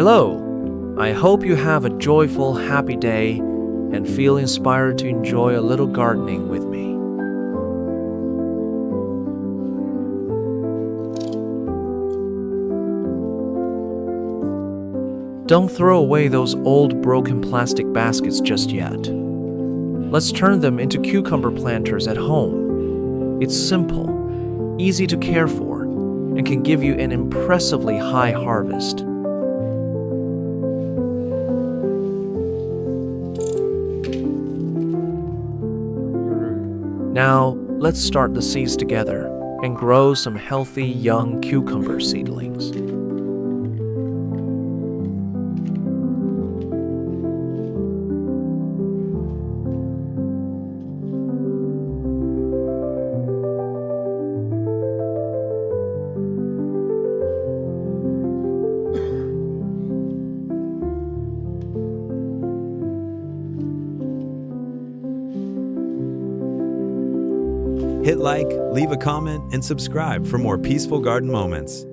Hello! I hope you have a joyful, happy day and feel inspired to enjoy a little gardening with me. Don't throw away those old broken plastic baskets just yet. Let's turn them into cucumber planters at home. It's simple, easy to care for, and can give you an impressively high harvest. Now, let's start the seeds together and grow some healthy young cucumber seedlings. Hit like, leave a comment, and subscribe for more peaceful garden moments.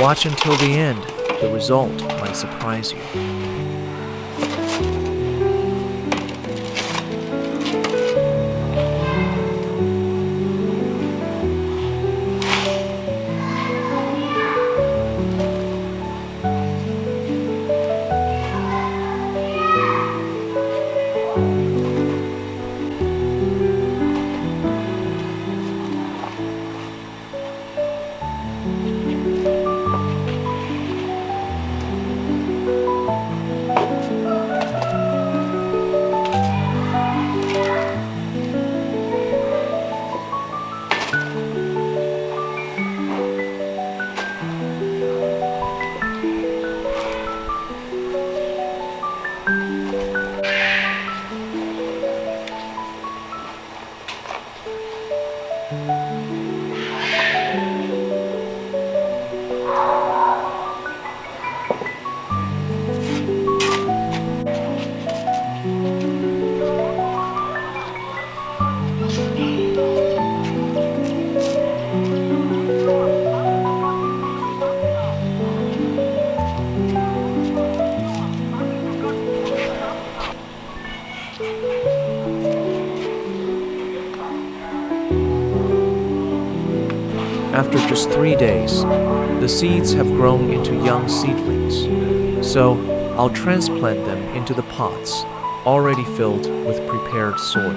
Watch until the end. The result might surprise you. After just 3 days, the seeds have grown into young seedlings, so I'll transplant them into the pots already filled with prepared soil.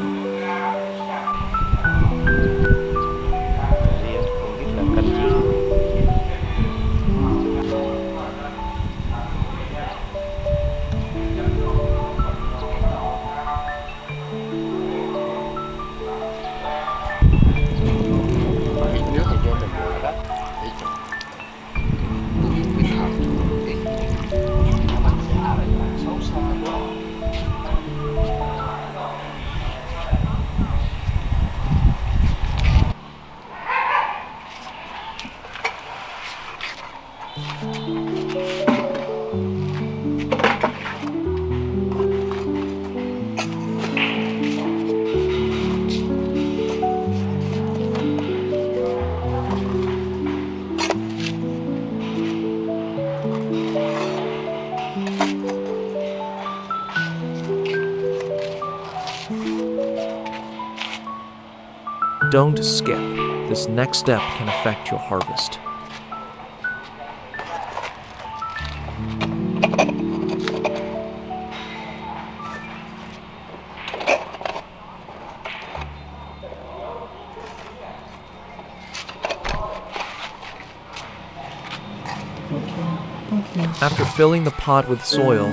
Nước thì cho mình vừa đó để trồng cái hạt thì mình sẽ lại xấu xa quá. Don't skip. This next step can affect your harvest. After filling the pot with soil,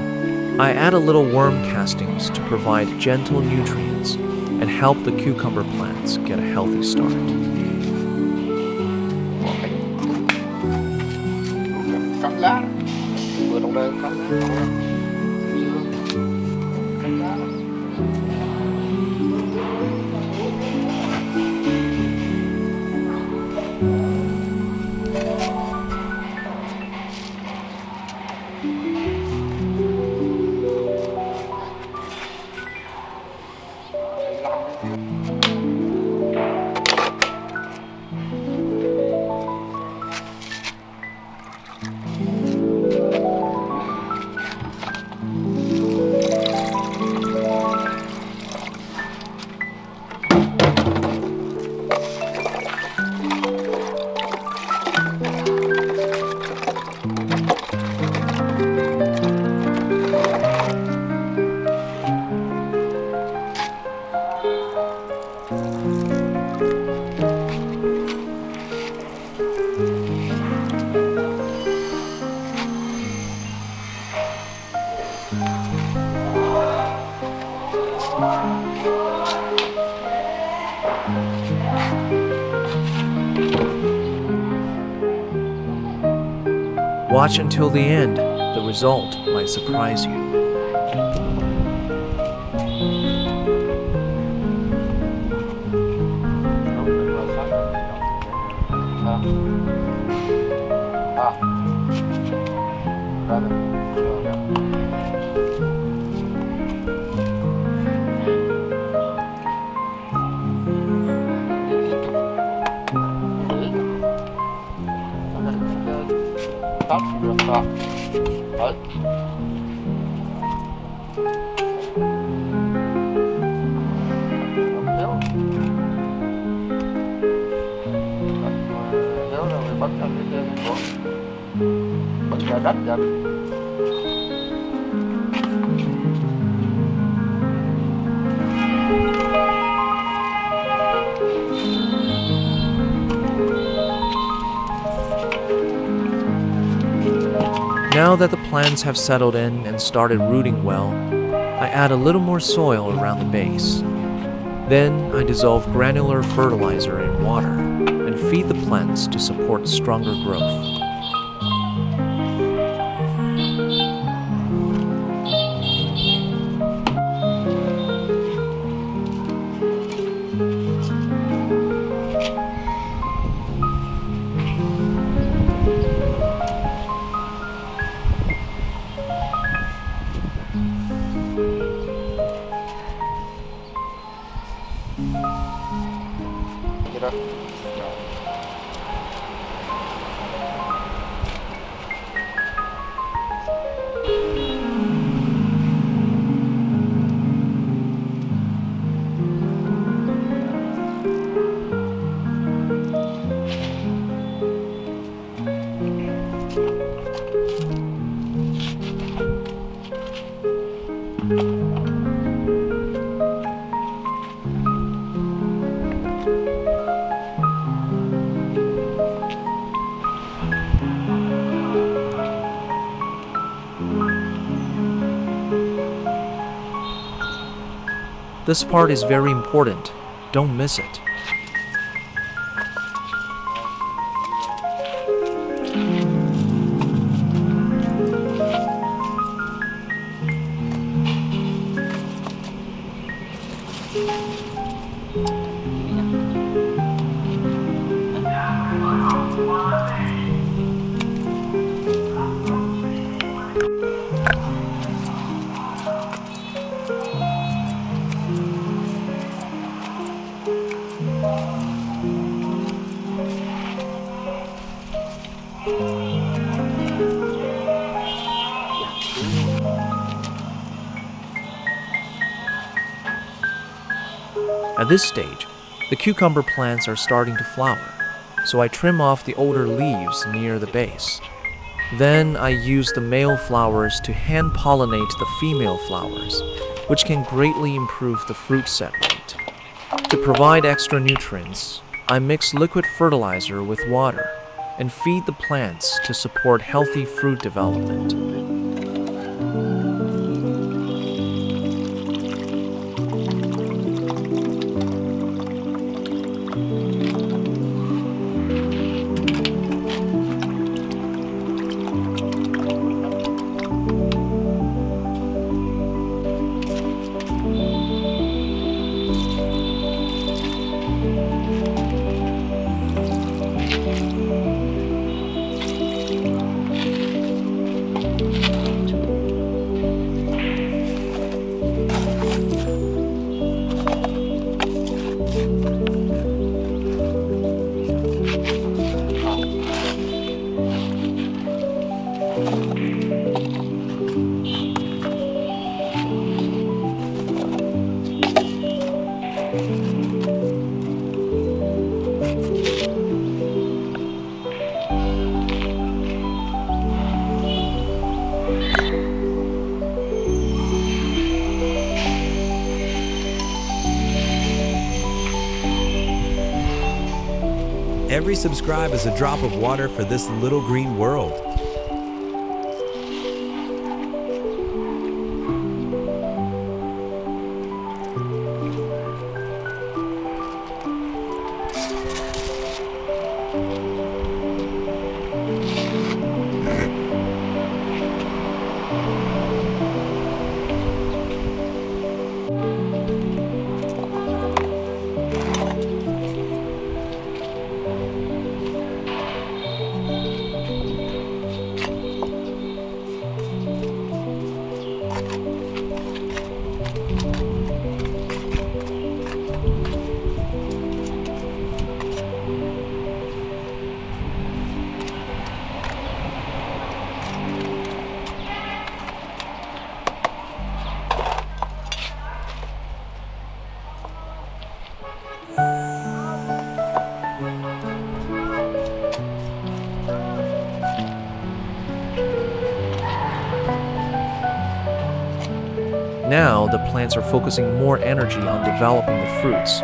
I add a little worm castings to provide gentle nutrients and help the cucumber plants get a healthy start. Cắm lá, vừa trong đây cắm lá, cắm lá. Watch until the end. The result might surprise you. Tóc được rồi. Đấy. Nếu là mình bắt ăn cái kia của bật ra đất ra. Now that the plants have settled in and started rooting well, I add a little more soil around the base. Then I dissolve granular fertilizer in water and feed the plants to support stronger growth. This part is very important. Don't miss it. At this stage, the cucumber plants are starting to flower, so I trim off the older leaves near the base. Then I use the male flowers to hand pollinate the female flowers, which can greatly improve the fruit set rate. To provide extra nutrients, I mix liquid fertilizer with water and feed the plants to support healthy fruit development. Every subscribe is a drop of water for this little green world. Now the plants are focusing more energy on developing the fruits,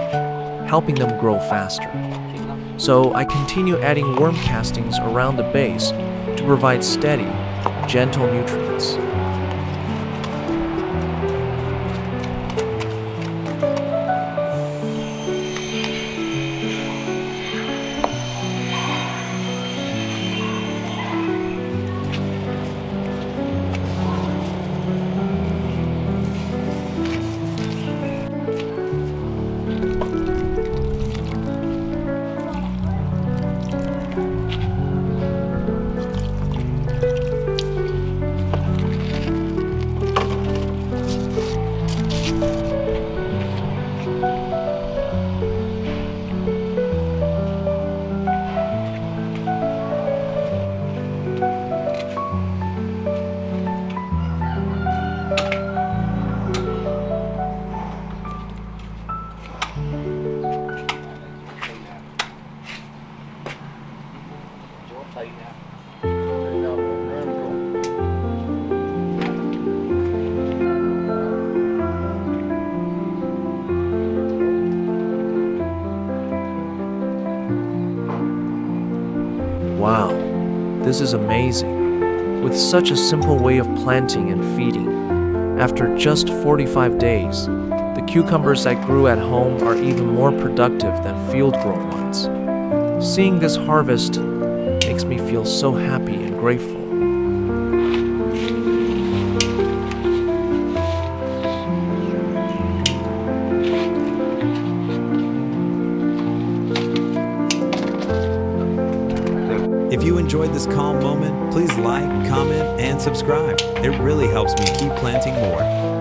helping them grow faster. So I continue adding worm castings around the base to provide steady, gentle nutrients. Wow, this is amazing. With such a simple way of planting and feeding, after just 45 days, the cucumbers that grew at home are even more productive than field-grown ones. Seeing this harvest makes me feel so happy and grateful. If you enjoyed this calm moment, please like, comment, and subscribe. It really helps me keep planting more.